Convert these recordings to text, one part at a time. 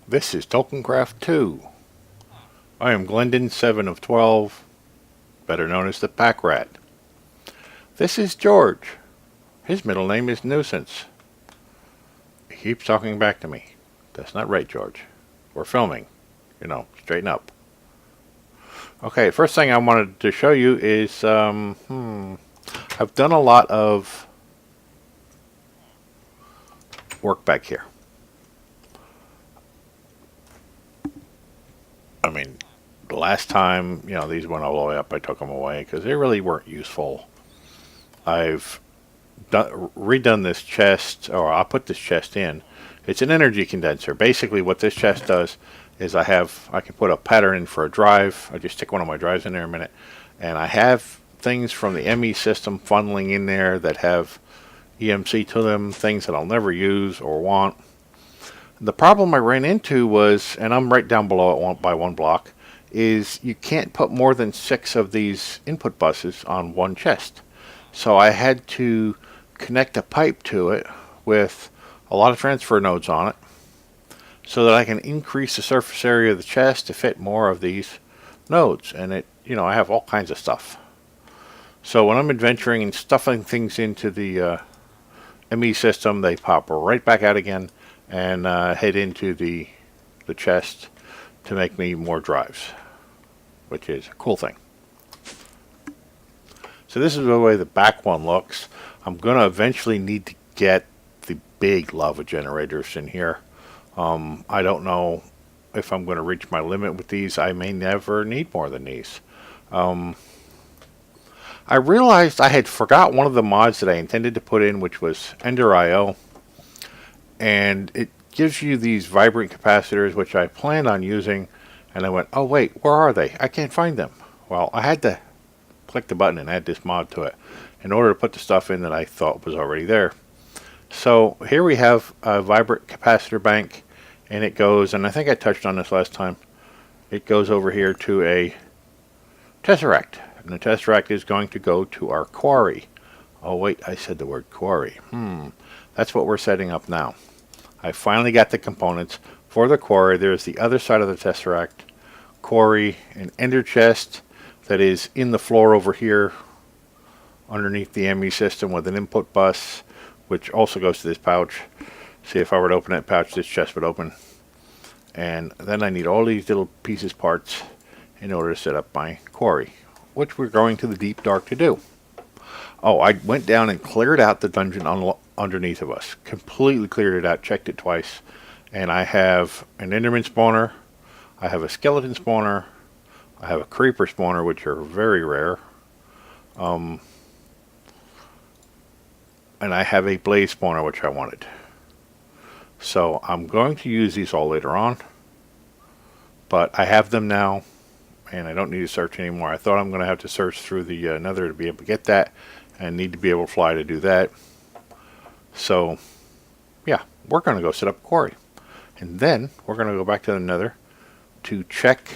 This is TolkienCraft 2. I am Glendin 7 of 12, better known as the ThePackRat. This is George. His middle name is Nuisance. He keeps talking back to me. That's not right, George. We're filming. Straighten up. Okay, first thing I wanted to show you is, I've done a lot of work back here. I mean, the last time, these went all the way up, I took them away because they really weren't useful. I've redone this chest, or I'll put this chest in. It's an energy condenser. Basically, what this chest does is I can put a pattern in for a drive. I just stick one of my drives in there a minute, and I have things from the ME system funneling in there that have EMC to them, things that I'll never use or want. The problem I ran into was, and I'm right down below it by one block, is you can't put more than 6 of these input buses on one chest. So I had to connect a pipe to it with a lot of transfer nodes on it so that I can increase the surface area of the chest to fit more of these nodes. And I have all kinds of stuff. So when I'm adventuring and stuffing things into the ME system, they pop right back out again and head into the chest to make me more drives, which is a cool thing. So this is the way the back one looks. I'm going to eventually need to get the big lava generators in here. I don't know if I'm going to reach my limit with these. I may never need more than these. I realized I had forgot one of the mods that I intended to put in, which was Ender IO. And it gives you these vibrant capacitors, which I planned on using. And I went, oh wait, where are they? I can't find them. Well, I had to click the button and add this mod to it in order to put the stuff in that I thought was already there. So here we have a vibrant capacitor bank, and it goes, and I think I touched on this last time, it goes over here to a tesseract, and the tesseract is going to go to our quarry. Oh wait, I said the word quarry. That's what we're setting up now. I finally got the components for the quarry. There's the other side of the tesseract, quarry, an ender chest that is in the floor over here underneath the ME system with an input bus, which also goes to this pouch. See, if I were to open that pouch, this chest would open. And then I need all these little pieces, parts, in order to set up my quarry, which we're going to the deep dark to do. Oh, I went down and cleared out the dungeon underneath of us. Completely cleared it out, checked it twice. And I have an Enderman spawner, I have a skeleton spawner, I have a creeper spawner, which are very rare. And I have a blaze spawner, which I wanted. So I'm going to use these all later on. But I have them now, and I don't need to search anymore. I thought I'm going to have to search through the nether to be able to get that, and need to be able to fly to do that. So, yeah, we're going to go set up a quarry. And then we're going to go back to the nether to check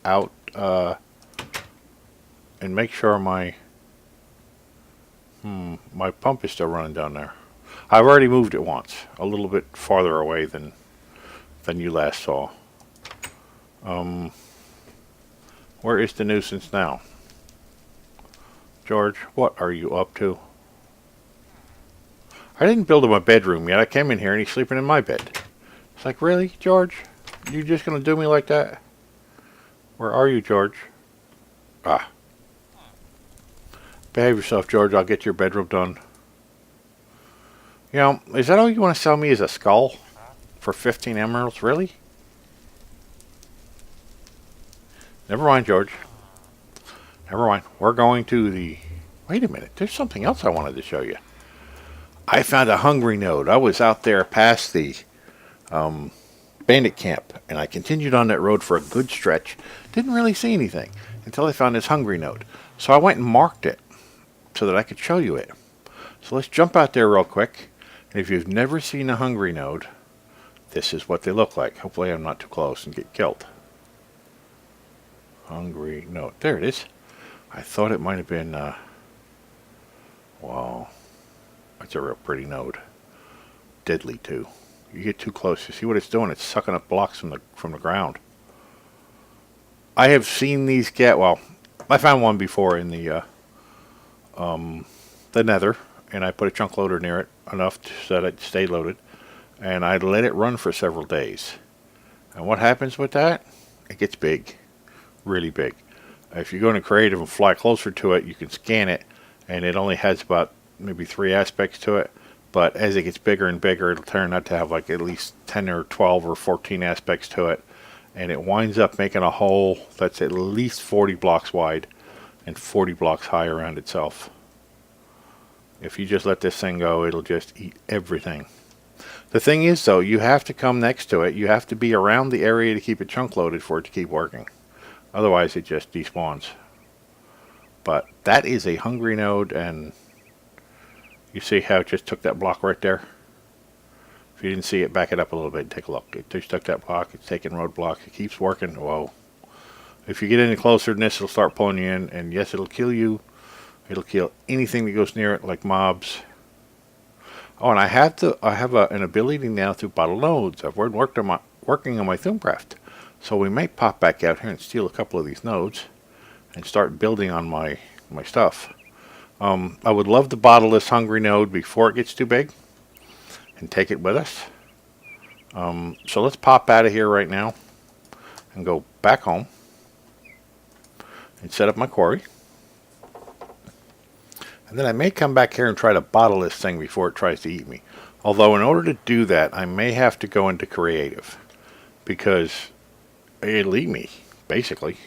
out and make sure my pump is still running down there. I've already moved it once, a little bit farther away than you last saw. Where is the nuisance now? George, what are you up to? I didn't build him a bedroom yet. I came in here and he's sleeping in my bed. It's like, really, George? You just gonna do me like that? Where are you, George? Ah. Behave yourself, George. I'll get your bedroom done. Is that all you want to sell me, is a skull? For 15 emeralds? Really? Never mind, George. Never mind. We're going to the... Wait a minute. There's something else I wanted to show you. I found a hungry node. I was out there past the bandit camp, and I continued on that road for a good stretch. Didn't really see anything until I found this hungry node. So I went and marked it so that I could show you it. So let's jump out there real quick. And if you've never seen a hungry node, this is what they look like. Hopefully I'm not too close and get killed. Hungry node. There it is. I thought it might have been... wow. That's a real pretty node. Deadly too. You get too close, you see what it's doing? It's sucking up blocks from the ground. I have seen these get, well, I found one before in the nether, and I put a chunk loader near it enough so that it stayed loaded, and I let it run for several days. And what happens with that? It gets big, really big. If you go into creative and fly closer to it, you can scan it, and it only has about maybe 3 aspects to it. But as it gets bigger and bigger, it'll turn out to have like at least 10 or 12 or 14 aspects to it. And it winds up making a hole that's at least 40 blocks wide and 40 blocks high around itself. If you just let this thing go, it'll just eat everything. The thing is, though, you have to come next to it. You have to be around the area to keep it chunk loaded for it to keep working. Otherwise, it just despawns. But that is a hungry node, and you see how it just took that block right there? If you didn't see it, back it up a little bit and take a look. It just took that block. It's taking roadblock. It keeps working. Whoa. If you get any closer than this, it'll start pulling you in, and yes, it'll kill you. It'll kill anything that goes near it, like mobs. Oh, and I have an ability now to bottle nodes. I've working on my TolkienCraft. So we might pop back out here and steal a couple of these nodes and start building on my stuff. I would love to bottle this hungry node before it gets too big and take it with us. So let's pop out of here right now and go back home and set up my quarry. And then I may come back here and try to bottle this thing before it tries to eat me. Although in order to do that, I may have to go into creative, because it'll eat me, basically.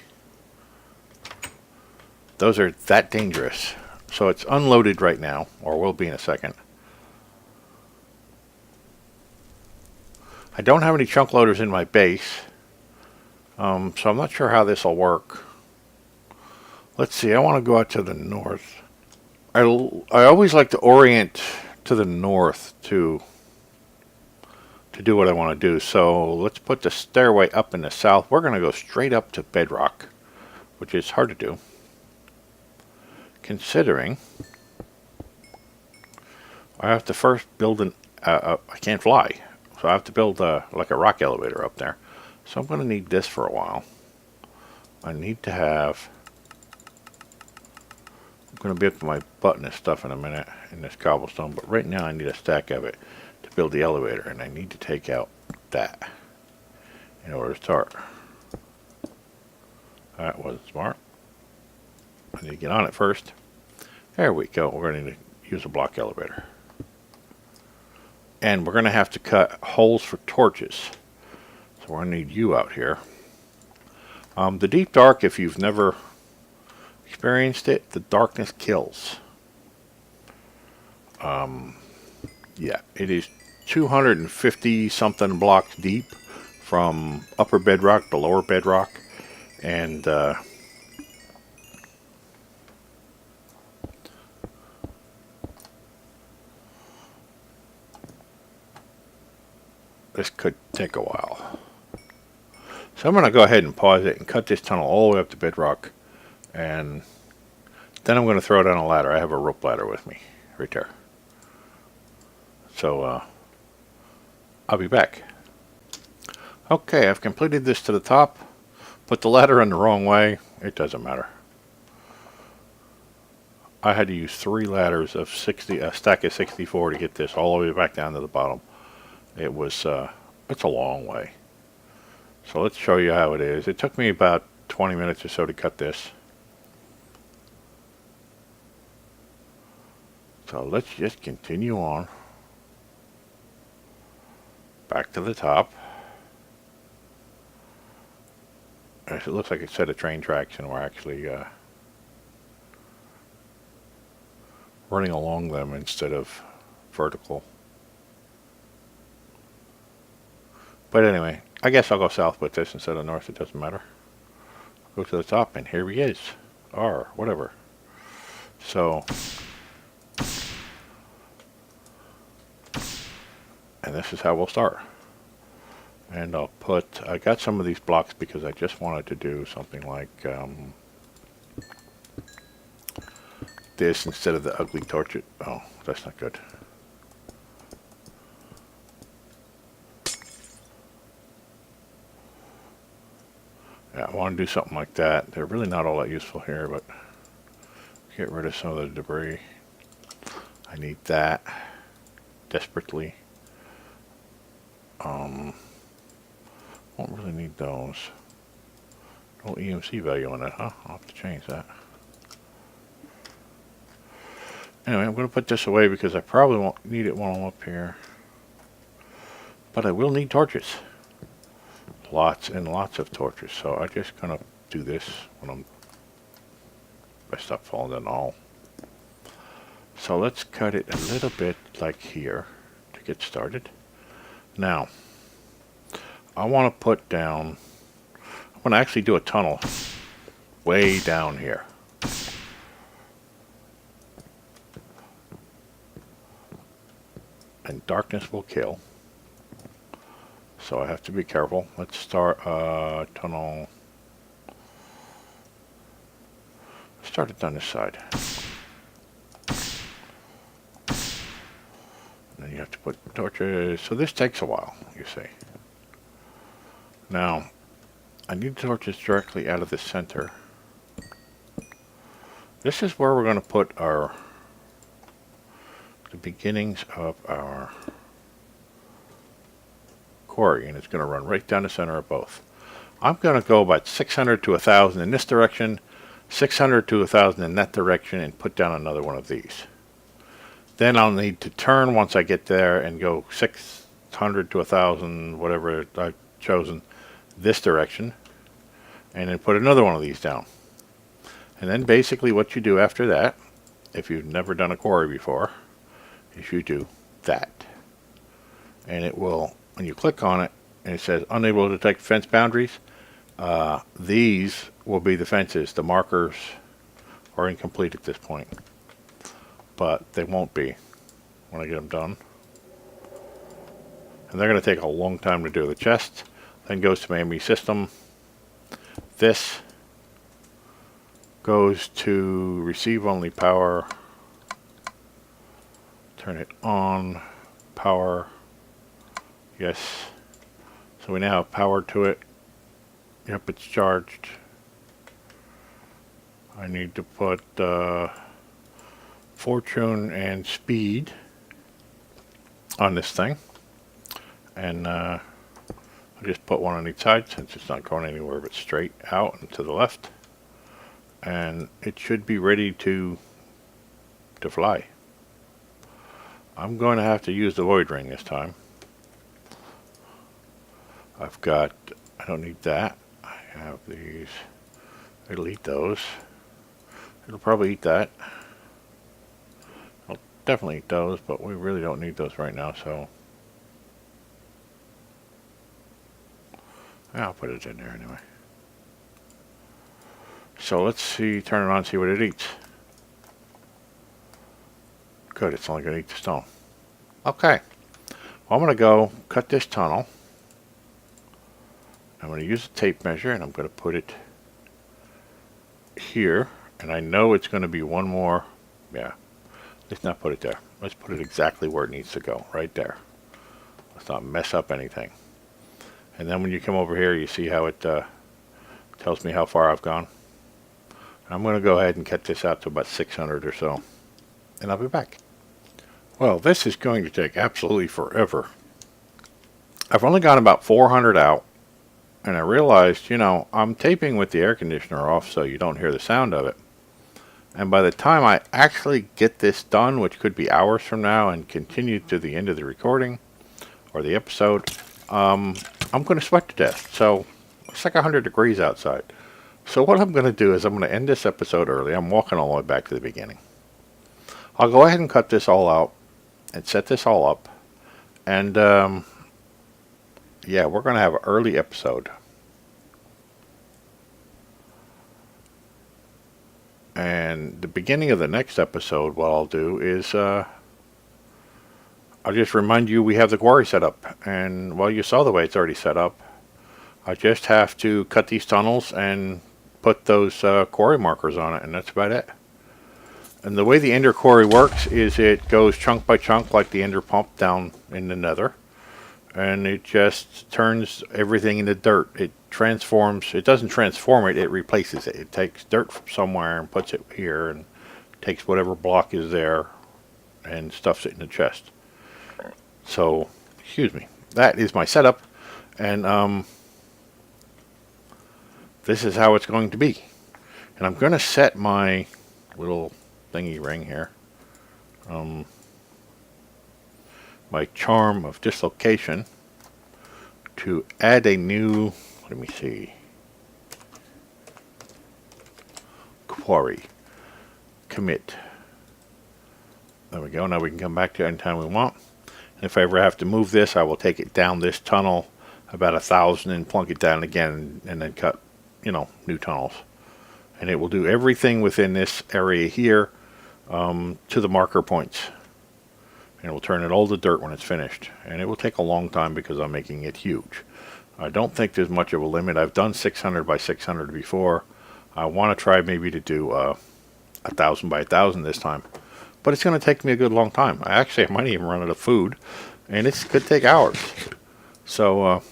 Those are that dangerous. So it's unloaded right now, or will be in a second. I don't have any chunk loaders in my base, so I'm not sure how this will work. Let's see, I want to go out to the north. I always like to orient to the north to do what I want to do. So let's put the stairway up in the south. We're going to go straight up to bedrock, which is hard to do, considering I have to first build I can't fly, so I have to build like a rock elevator up there. So I'm going to need this for a while. I need to have, I'm going to be up to my butt in this stuff in a minute in this cobblestone, but right now I need a stack of it to build the elevator, and I need to take out that in order to start. That wasn't smart. I need to get on it first. There we go. We're going to need to use a block elevator. And we're going to have to cut holes for torches. So we're going to need you out here. The deep dark, if you've never experienced it, the darkness kills. Yeah, it is 250 something blocks deep from upper bedrock to lower bedrock, and this could take a while. So I'm going to go ahead and pause it and cut this tunnel all the way up to bedrock, and then I'm going to throw down a ladder. I have a rope ladder with me right there. So I'll be back. Okay, I've completed this to the top. Put the ladder in the wrong way. It doesn't matter. I had to use 3 ladders of 60, a stack of 64 to get this all the way back down to the bottom. It was, it's a long way. So let's show you how it is. It took me about 20 minutes or so to cut this. So let's just continue on. Back to the top. It looks like a set of train tracks, and we're actually running along them instead of vertical. But anyway, I guess I'll go south with this instead of north. It doesn't matter. Go to the top, and here he is. Or whatever. So, and this is how we'll start. And I'll put, I got some of these blocks because I just wanted to do something like this instead of the ugly torch. Oh, that's not good. Yeah, I want to do something like that. They're really not all that useful here, but get rid of some of the debris. I need that desperately. Won't really need those. No EMC value on it, huh? I'll have to change that. Anyway, I'm going to put this away because I probably won't need it while I'm up here. But I will need torches. Lots and lots of torches. So I'm just going to do this when I stop falling down the hole. So let's cut it a little bit like here to get started. Now, I want to put down, I'm going to actually do a tunnel way down here. And darkness will kill. So I have to be careful. Let's start a tunnel. Start it down this side. And then you have to put torches. So this takes a while, you see. Now, I need torches directly out of the center. This is where we're going to put the beginnings of our quarry, and it's going to run right down the center of both. I'm going to go about 600 to 1,000 in this direction, 600 to 1,000 in that direction, and put down another one of these. Then I'll need to turn once I get there and go 600 to 1,000, whatever I've chosen, this direction, and then put another one of these down. And then basically what you do after that, if you've never done a quarry before, is you do that. And it will, when you click on it, and it says unable to detect fence boundaries, these will be the fences. The markers are incomplete at this point, but they won't be when I get them done. And they're going to take a long time to do. The chest then goes to my ME system. This goes to receive only power. Turn it on. Power. Yes. So we now have power to it. Yep, it's charged. I need to put fortune and speed on this thing. And I'll just put one on each side since it's not going anywhere but straight out and to the left. And it should be ready to fly. I'm going to have to use the void ring this time. I've got, I don't need that. I have these. It'll eat those. It'll probably eat that. I'll definitely eat those, but we really don't need those right now, so I'll put it in there anyway. So let's see, turn it on, see what it eats. Good, it's only going to eat the stone. Okay, well, I'm going to go cut this tunnel. I'm going to use a tape measure, and I'm going to put it here. And I know it's going to be one more. Yeah, let's not put it there. Let's put it exactly where it needs to go, right there. Let's not mess up anything. And then when you come over here, you see how it tells me how far I've gone. I'm going to go ahead and cut this out to about 600 or so, and I'll be back. Well, this is going to take absolutely forever. I've only got about 400 out, and I realized, you know, I'm taping with the air conditioner off so you don't hear the sound of it. And by the time I actually get this done, which could be hours from now, and continue to the end of the recording or the episode, I'm going to sweat to death. So it's like 100 degrees outside. So what I'm going to do is I'm going to end this episode early. I'm walking all the way back to the beginning. I'll go ahead and cut this all out and set this all up. And yeah, we're going to have an early episode. And the beginning of the next episode, what I'll do is I'll just remind you we have the quarry set up. And well, you saw the way it's already set up. I just have to cut these tunnels and put those quarry markers on it, and that's about it. And the way the ender quarry works is it goes chunk by chunk like the ender pump down in the nether. and it just turns everything into dirt. It transforms. It doesn't transform it. It replaces it. It takes dirt from somewhere and puts it here, and takes whatever block is there and stuffs it in the chest. So, excuse me. That is my setup, and this is how it's going to be. And I'm going to set my little thingy ring here. My charm of dislocation to add a new, let me see, Quarry. Commit. There we go. Now we can come back to it anytime we want. And if I ever have to move this, I will take it down this tunnel about 1,000 and plunk it down again, and then cut, new tunnels. And it will do everything within this area here to the marker points. And it will turn it all to dirt when it's finished. And it will take a long time because I'm making it huge. I don't think there's much of a limit. I've done 600 by 600 before. I want to try maybe to do 1,000 by 1,000 this time. But it's going to take me a good long time. I might even run out of food. And it could take hours. So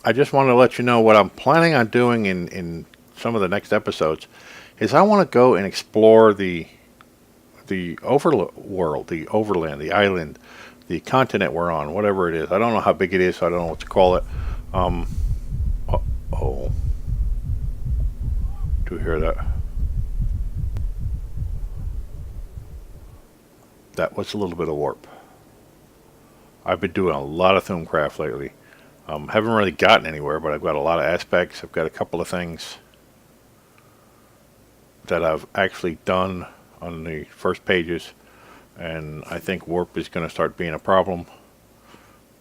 I just want to let you know what I'm planning on doing in some of the next episodes is I want to go and explore the overworld, the overland, the island, the continent we're on, whatever it is. I don't know how big it is, so I don't know what to call it. Uh-oh. Do you hear that? That was a little bit of warp. I've been doing a lot of TolkienCraft lately. Haven't really gotten anywhere, but I've got a lot of aspects. I've got a couple of things that I've actually done on the first pages, and I think warp is going to start being a problem,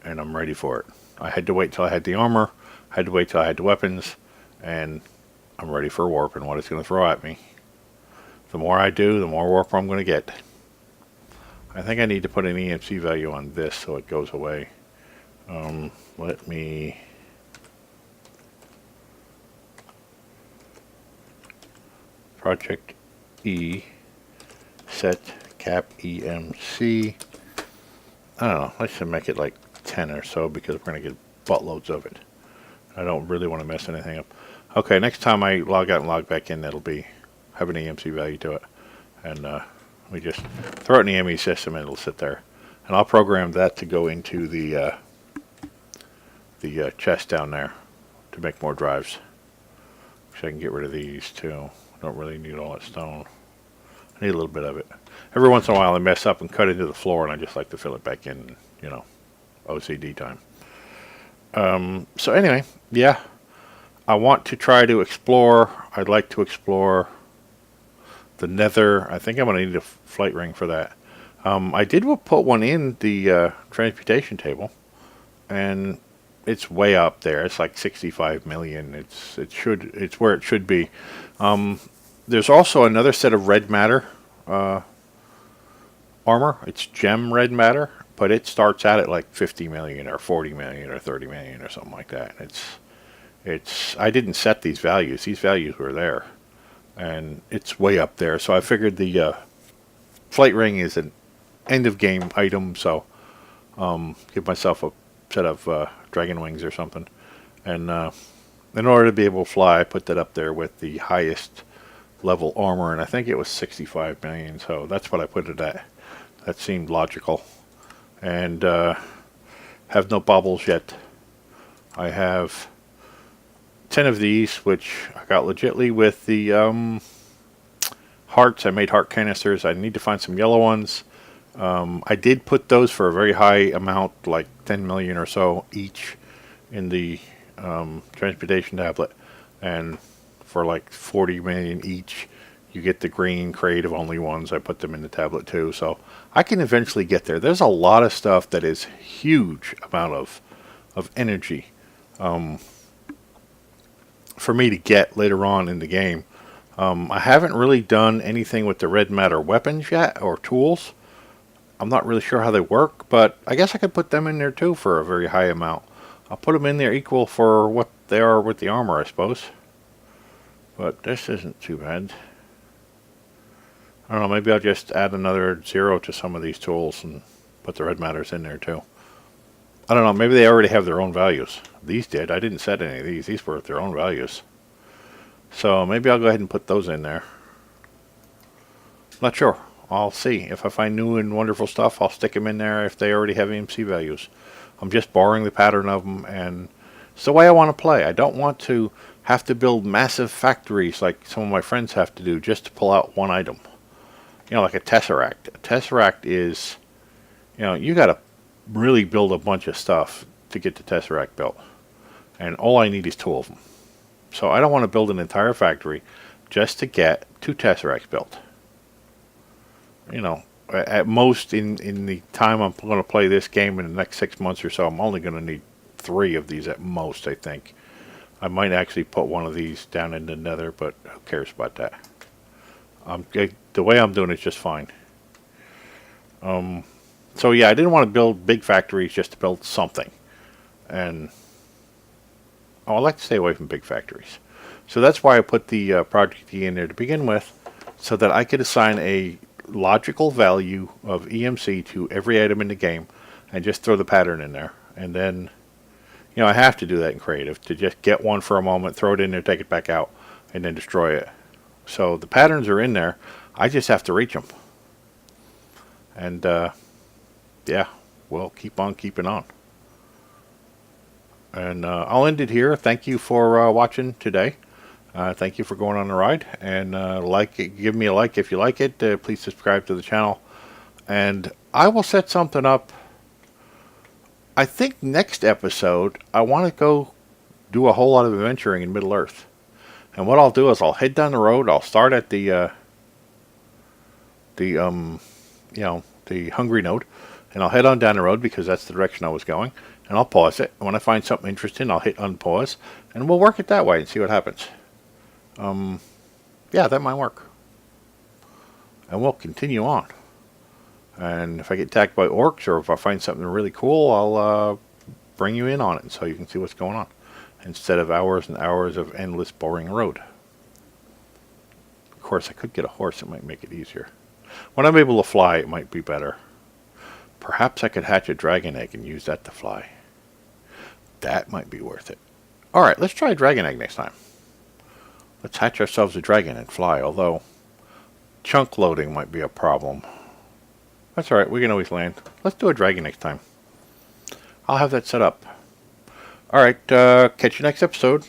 and I'm ready for it. I had to wait till I had the armor, I had to wait till I had the weapons, and I'm ready for warp and what it's going to throw at me. The more I do, the more warp I'm going to get. I think I need to put an EMC value on this so it goes away. Let me Project E set cap EMC. I don't know, let's just make it like 10 or so because we're going to get buttloads of it. I don't really want to mess anything up. Okay, next time I log out and log back in, that'll be have an EMC value to it. And we just throw it in the ME system and it'll sit there. And I'll program that to go into the chest down there to make more drives. So I can get rid of these too. Don't really need all that stone. I need a little bit of it. Every once in a while I mess up and cut into the floor, and I just like to fill it back in, OCD time. So anyway, yeah, I want to try to explore. I'd like to explore the Nether. I think I'm going to need a flight ring for that. I did put one in the transmutation table, and it's way up there. It's like 65 million. It's where it should be. There's also another set of red matter armor. It's gem red matter, but it starts out at like 50 million or 40 million or 30 million or something like that. I didn't set these values. These values were there, and it's way up there. So I figured the flight ring is an end of game item. So give myself a set of dragon wings or something, and in order to be able to fly, I put that up there with the highest level armor, and I think it was 65 million, so that's what I put it at. That seemed logical. And have no baubles yet. I have 10 of these, which I got legitly with the hearts. I made heart canisters. I need to find some yellow ones. I did put those for a very high amount, like 10 million or so each in the transportation tablet, and for like 40 million each you get the green creative only ones. I put them in the tablet too, so I can eventually get there. There's a lot of stuff that is huge amount of energy for me to get later on in the game. I haven't really done anything with the red matter weapons yet, or tools. I'm not really sure how they work, but I guess I could put them in there too for a very high amount. I'll put them in there equal for what they are with the armor, I suppose. But this isn't too bad. I don't know, maybe I'll just add another 0 to some of these tools and put the red matters in there too. I don't know, maybe they already have their own values. These did. I didn't set any of these. These were their own values. So maybe I'll go ahead and put those in there. Not sure. I'll see. If I find new and wonderful stuff, I'll stick them in there if they already have EMC values. I'm just borrowing the pattern of them, and it's the way I want to play. I don't want to have to build massive factories like some of my friends have to do just to pull out one item. You know, like a Tesseract. A Tesseract is, you know, you got to really build a bunch of stuff to get the Tesseract built. And all I need is 2 of them. So I don't want to build an entire factory just to get 2 Tesseracts built. You know, at most in the time I'm going to play this game in the next 6 months or so, I'm only going to need 3 of these at most, I think. I might actually put one of these down in the nether, but who cares about that? The way I'm doing it is just fine. So yeah, I didn't want to build big factories just to build something. And I like to stay away from big factories. So that's why I put the project key in there to begin with, so that I could assign a logical value of EMC to every item in the game and just throw the pattern in there. And then, you know, I have to do that in creative to just get one for a moment, throw it in there, take it back out, and then destroy it. So the patterns are in there. I just have to reach them. And yeah, we'll keep on keeping on. And I'll end it here. Thank you for watching today. Thank you for going on the ride. And give me a like if you like it. Please subscribe to the channel. And I will set something up. I think next episode, I want to go do a whole lot of adventuring in Middle Earth. And what I'll do is I'll head down the road. I'll start at the hungry node. And I'll head on down the road because that's the direction I was going. And I'll pause it. And when I find something interesting, I'll hit unpause. And we'll work it that way and see what happens. Yeah, that might work. And we'll continue on. And if I get attacked by orcs or if I find something really cool, I'll bring you in on it so you can see what's going on. Instead of hours and hours of endless boring road. Of course, I could get a horse. It might make it easier. When I'm able to fly, it might be better. Perhaps I could hatch a dragon egg and use that to fly. That might be worth it. Alright, let's try a dragon egg next time. Let's hatch ourselves a dragon and fly, although chunk loading might be a problem. That's alright, we can always land. Let's do a dragon next time. I'll have that set up. Alright, catch you next episode.